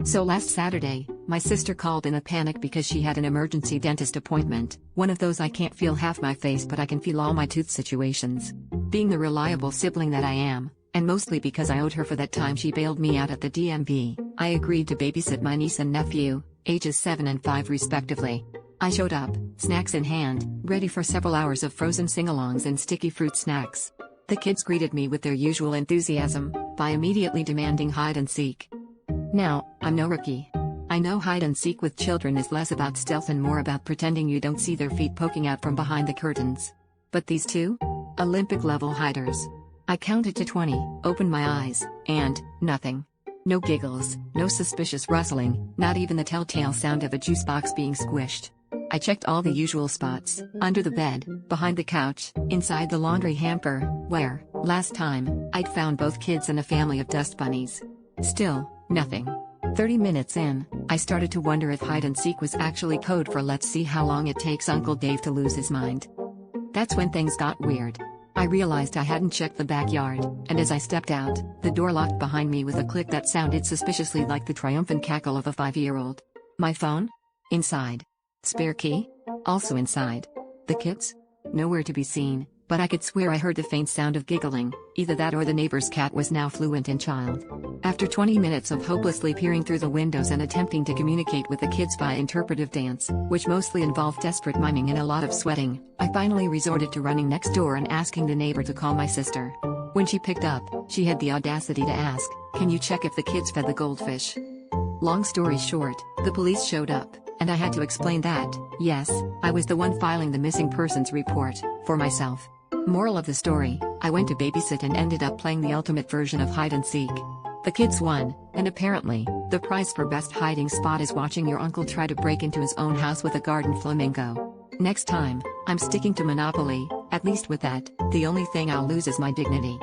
So last Saturday, my sister called in a panic because she had an emergency dentist appointment, one of those I can't feel half my face but I can feel all my tooth situations. Being the reliable sibling that I am, and mostly because I owed her for that time she bailed me out at the DMV, I agreed to babysit my niece and nephew, ages 7 and 5 respectively. I showed up, snacks in hand, ready for several hours of frozen sing-alongs and sticky fruit snacks. The kids greeted me with their usual enthusiasm, by immediately demanding hide and seek. Now, I'm no rookie. I know hide and seek with children is less about stealth and more about pretending you don't see their feet poking out from behind the curtains. But these two? Olympic-level hiders. I counted to 20, opened my eyes, and nothing. No giggles, no suspicious rustling, not even the telltale sound of a juice box being squished. I checked all the usual spots, under the bed, behind the couch, inside the laundry hamper, where, last time, I'd found both kids and a family of dust bunnies. Still, nothing. 30 minutes in, I started to wonder if hide and seek was actually code for let's see how long it takes Uncle Dave to lose his mind. That's when things got weird. I realized I hadn't checked the backyard, and as I stepped out, the door locked behind me with a click that sounded suspiciously like the triumphant cackle of a 5-year-old. My phone? Inside. Spare key? Also inside. The kids? Nowhere to be seen, but I could swear I heard the faint sound of giggling, either that or the neighbor's cat was now fluent in child. After 20 minutes of hopelessly peering through the windows and attempting to communicate with the kids via interpretive dance, which mostly involved desperate miming and a lot of sweating, I finally resorted to running next door and asking the neighbor to call my sister. When she picked up, she had the audacity to ask, "Can you check if the kids fed the goldfish?" Long story short, the police showed up, and I had to explain that, yes, I was the one filing the missing persons report, for myself. Moral of the story, I went to babysit and ended up playing the ultimate version of hide and seek. The kids won, and apparently, the prize for best hiding spot is watching your uncle try to break into his own house with a garden flamingo. Next time, I'm sticking to Monopoly, at least with that, the only thing I'll lose is my dignity.